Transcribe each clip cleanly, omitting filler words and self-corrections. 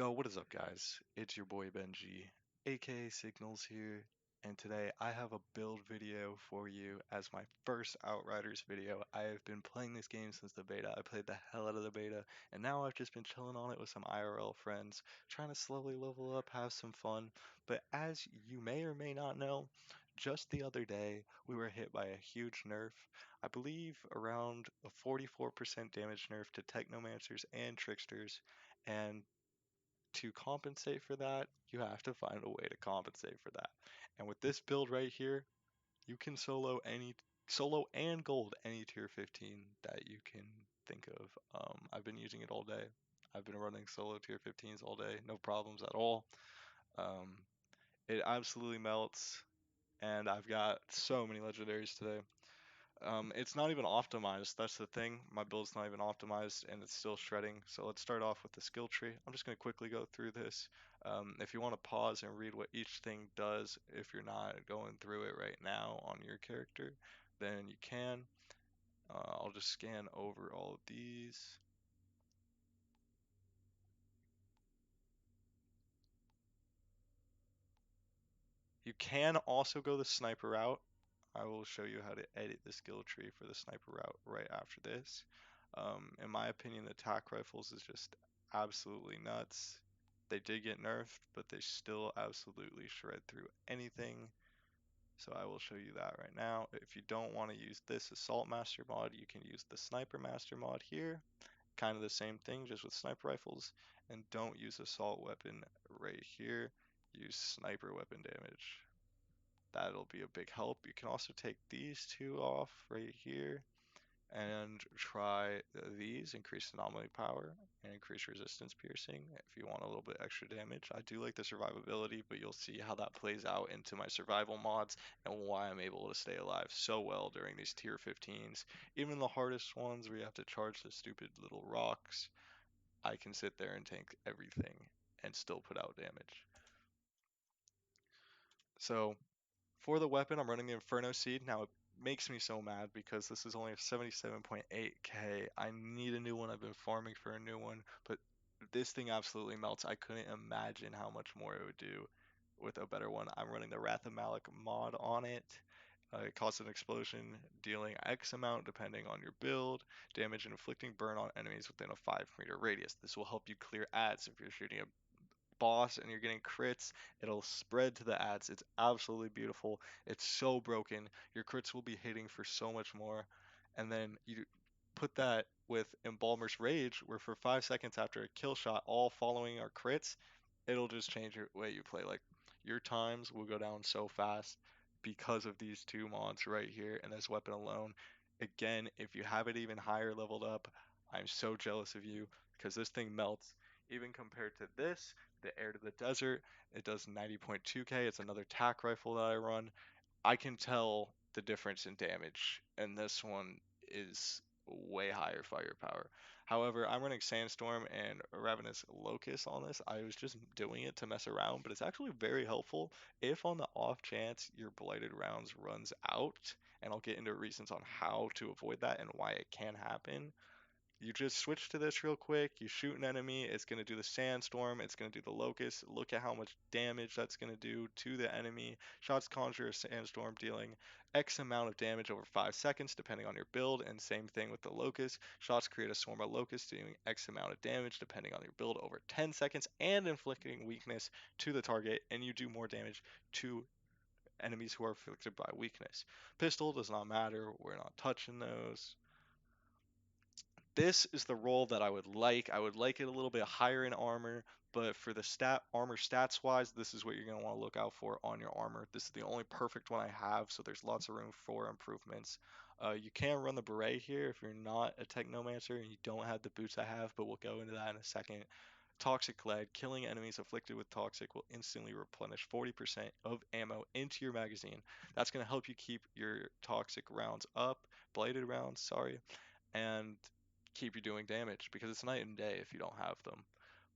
Yo, what is up, guys? It's your boy Benji, aka Signals here, and today I have a build video for you as my first Outriders video. I have been playing this game since the beta. I played the hell out of the beta, and now I've just been chilling on it with some IRL friends, trying to slowly level up, have some fun. But as you may or may not know, just the other day we were hit by a huge nerf. I believe around a 44% damage nerf to Technomancers and Tricksters, and to compensate for that, you have to find a way to compensate for that. And with this build right here, you can solo and gold any tier 15 that you can think of. I've been using it all day. I've been running solo tier 15s all day, no problems at all. Um, it absolutely melts, and I've got so many legendaries today. It's not even optimized. That's the thing. My build's not even optimized and it's still shredding. So let's start off with the skill tree. I'm just going to quickly go through this. If you want to pause and read what each thing does, if you're not going through it right now on your character, then you can. I'll just scan over all of these. You can also go the sniper route. I will show you how to edit the skill tree for the sniper route right after this. In my opinion, the attack rifles is just absolutely nuts. They did get nerfed, but they still absolutely shred through anything. So I will show you that right now. If you don't want to use this Assault Master mod, you can use the Sniper Master mod here. Kind of the same thing, just with sniper rifles. And don't use Assault Weapon right here. Use Sniper Weapon damage. That'll be a big help. You can also take these two off right here and try these, increase anomaly power and increase resistance piercing if you want a little bit extra damage. I do like the survivability, but you'll see how that plays out into my survival mods and why I'm able to stay alive so well during these tier 15s. Even the hardest ones where you have to charge the stupid little rocks, I can sit there and tank everything and still put out damage. So for the weapon, I'm running the Inferno Seed. Now, it makes me so mad because this is only a 77.8k. I need a new one. I've been farming for a new one, but this thing absolutely melts. I couldn't imagine how much more it would do with a better one. I'm running the Wrath of Malik mod on it. It causes an explosion, dealing X amount depending on your build, damage and inflicting burn on enemies within a 5-meter radius. This will help you clear ads if you're shooting a boss and you're getting crits, it'll spread to the ads. It's absolutely beautiful. It's so broken. Your crits will be hitting for so much more. And then you put that with Embalmer's Rage, where for 5 seconds after a kill shot, all following are crits, it'll just change your way you play. Like, your times will go down so fast because of these two mods right here and this weapon alone. Again, if you have it even higher leveled up, I'm so jealous of you because this thing melts. Even compared to this, the Air to the Desert, it does 90.2k. It's another tac rifle that I run. I can tell the difference in damage, and this one is way higher firepower. However, I'm running Sandstorm and Ravenous Locust on this. I was just doing it to mess around, but it's actually very helpful if on the off chance your Blighted Rounds runs out, and I'll get into reasons on how to avoid that and why it can happen. You just switch to this real quick, you shoot an enemy, it's going to do the sandstorm, it's going to do the locust. Look at how much damage that's going to do to the enemy. Shots conjure a sandstorm, dealing X amount of damage over 5 seconds depending on your build, and same thing with the locust. Shots create a swarm of locusts doing X amount of damage depending on your build over 10 seconds and inflicting weakness to the target, and you do more damage to enemies who are afflicted by weakness. Pistol does not matter, we're not touching those. This is the role that I would like. I would like it a little bit higher in armor, but for the armor stats wise, this is what you're going to want to look out for on your armor. This is the only perfect one I have, so there's lots of room for improvements. You can run the beret here if you're not a technomancer and you don't have the boots I have, but we'll go into that in a second. Toxic lead, killing enemies afflicted with toxic will instantly replenish 40% of ammo into your magazine. That's going to help you keep your toxic rounds up, blighted rounds, sorry, and keep you doing damage because it's night and day if you don't have them.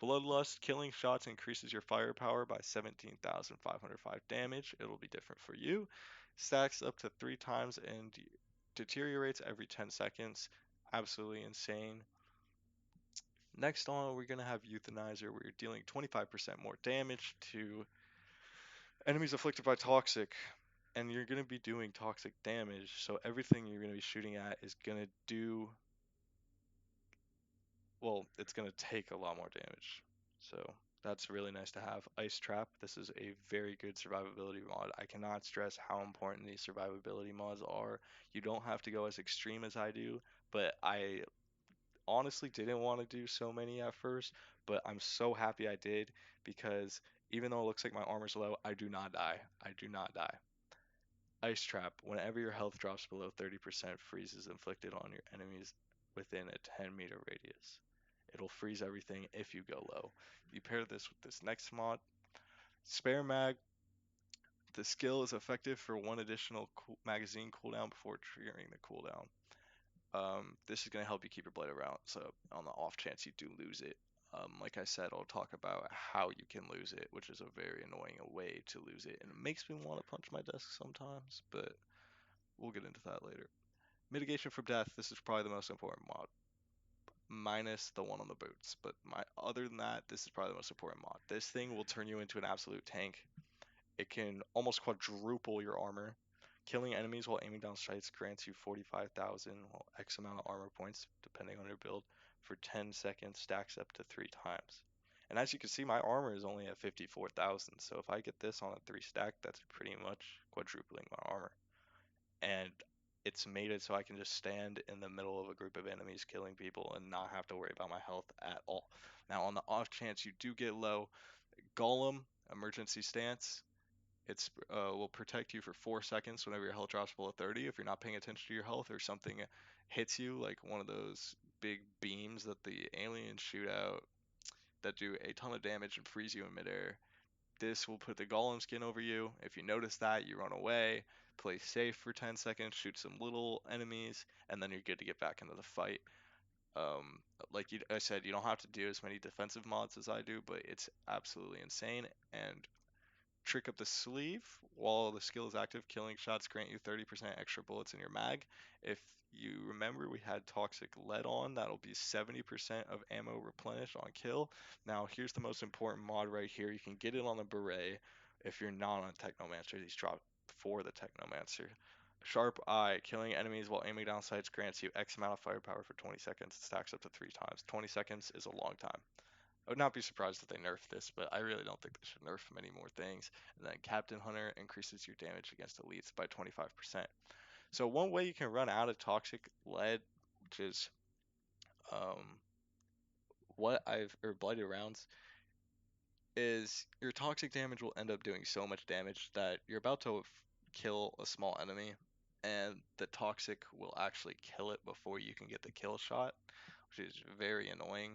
Bloodlust, killing shots increases your firepower by 17,505 damage. It'll be different for you. Stacks up to 3 times and deteriorates every 10 seconds. Absolutely insane. Next on, we're gonna have Euthanizer, where you're dealing 25% more damage to enemies afflicted by toxic, and you're gonna be doing toxic damage. So everything you're gonna be shooting at is gonna do well. It's gonna take a lot more damage. So that's really nice to have. Ice Trap. This is a very good survivability mod. I cannot stress how important these survivability mods are. You don't have to go as extreme as I do, but I honestly didn't want to do so many at first, but I'm so happy I did because even though it looks like my armor's low, I do not die. I do not die. Ice Trap. Whenever your health drops below 30%, freeze is inflicted on your enemies within a 10-meter radius. It'll freeze everything if you go low. You pair this with this next mod, Spare Mag. The skill is effective for one additional magazine cooldown before triggering the cooldown. This is going to help you keep your blade around, so on the off chance you do lose it. Like I said, I'll talk about how you can lose it, which is a very annoying way to lose it, and it makes me want to punch my desk sometimes, but we'll get into that later. Mitigation from death, this is probably the most important mod, minus the one on the boots, but other than that, this is probably the most important mod. This thing will turn you into an absolute tank. It can almost quadruple your armor. Killing enemies while aiming down sights grants you 45,000, well, X amount of armor points, depending on your build, for 10 seconds, stacks up to 3 times. And as you can see, my armor is only at 54,000, so if I get this on a 3 stack, that's pretty much quadrupling my armor. And it's made it so I can just stand in the middle of a group of enemies killing people and not have to worry about my health at all. Now, on the off chance you do get low, Golem, emergency stance, it's will protect you for 4 seconds whenever your health drops below 30. If you're not paying attention to your health or something hits you, like one of those big beams that the aliens shoot out that do a ton of damage and freeze you in midair, this will put the golem skin over you. If you notice that, you run away, play safe for 10 seconds, shoot some little enemies, and then you're good to get back into the fight. Um, I said, you don't have to do as many defensive mods as I do, but it's absolutely insane. And Trick up the sleeve. While the skill is active, killing shots grant you 30% extra bullets in your mag. If you remember, we had toxic lead on. That'll be 70% of ammo replenished on kill. Now, here's the most important mod right here. You can get it on the beret if you're not on Technomancer. These drop for the Technomancer. Sharp Eye. Killing enemies while aiming down sights grants you X amount of firepower for 20 seconds. It stacks up to 3 times. 20 seconds is a long time. I would not be surprised if they nerf this, but I really don't think they should nerf many more things. And then Captain Hunter increases your damage against elites by 25%. So one way you can run out of toxic lead, which is um, or blighted rounds, is your toxic damage will end up doing so much damage that you're about to kill a small enemy, and the toxic will actually kill it before you can get the kill shot, which is very annoying.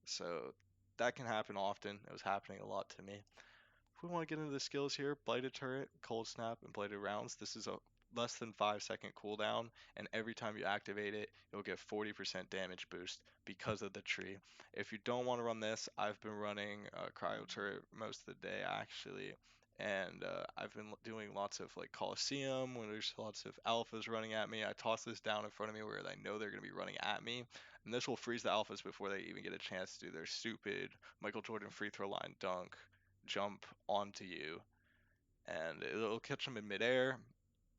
So that can happen often. It was happening a lot to me. If we want to get into the skills here, Blighted Turret, Cold Snap, and Blighted Rounds, this is a less than 5-second cooldown, and every time you activate it, you'll get 40% damage boost because of the tree. If you don't want to run this, I've been running Cryo Turret most of the day actually, and I've been doing lots of like Coliseum when there's lots of alphas running at me. I toss this down in front of me where I know they're going to be running at me, and this will freeze the alphas before they even get a chance to do their stupid Michael Jordan free throw line dunk jump onto you, and it'll catch them in midair,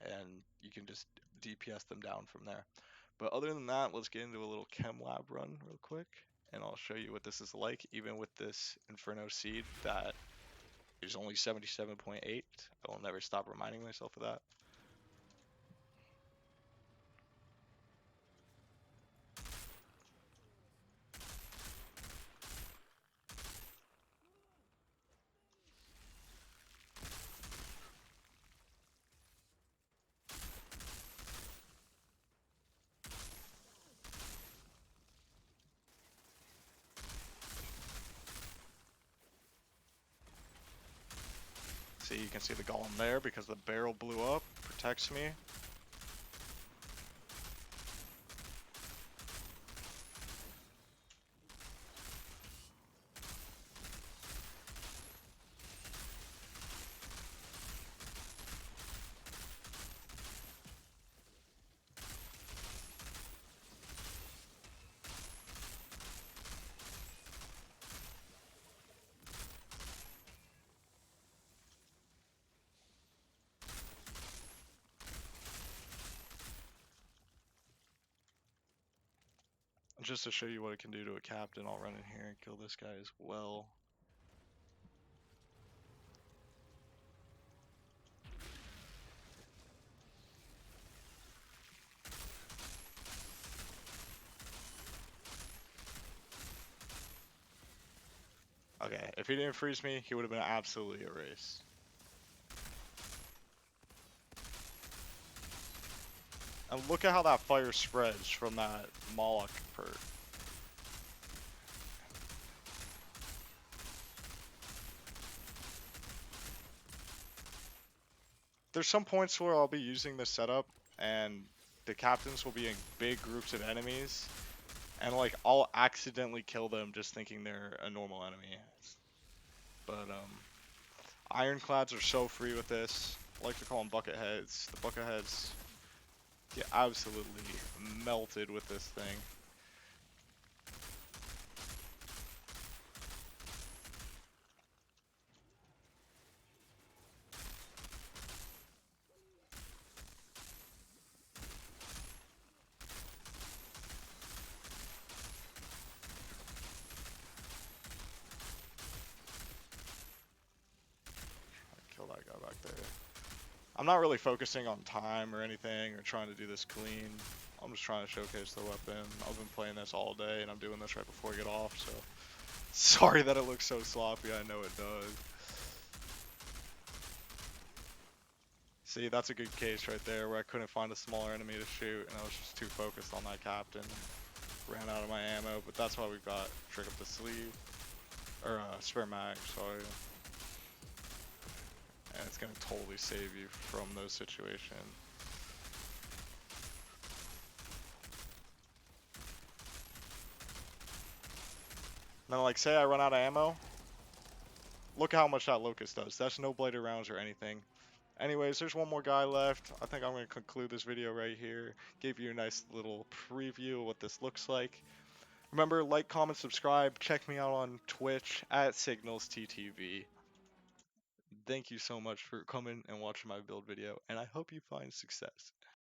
and you can just DPS them down from there. But other than that, let's get into a little chem lab run real quick, and I'll show you what this is like, even with this Inferno seed that is only 77.8. I will never stop reminding myself of that. See, you can see the golem there because the barrel blew up, protects me. Just to show you what it can do to a captain, I'll run in here and kill this guy as well. Okay, if he didn't freeze me, he would have been absolutely erased. And look at how that fire spreads from that Moloch perk. There's some points where I'll be using this setup, and the captains will be in big groups of enemies, and like I'll accidentally kill them just thinking they're a normal enemy. But ironclads are so free with this. I like to call them bucket heads. The bucket heads get absolutely melted with this thing. Kill that guy back there. I'm not really focusing on time or anything or trying to do this clean. I'm just trying to showcase the weapon. I've been playing this all day and I'm doing this right before I get off, so sorry that it looks so sloppy, I know it does. See, that's a good case right there where I couldn't find a smaller enemy to shoot and I was just too focused on that captain. Ran out of my ammo, but that's why we've got trick up the sleeve. Or spare mag, sorry. And it's gonna totally save you from those situations. Now, like, say I run out of ammo. Look how much that locust does. That's no bladed rounds or anything. Anyways, there's one more guy left. I think I'm going to conclude this video right here. Gave you a nice little preview of what this looks like. Remember, like, comment, subscribe. Check me out on Twitch at SignalsTTV. Thank you so much for coming and watching my build video, and I hope you find success.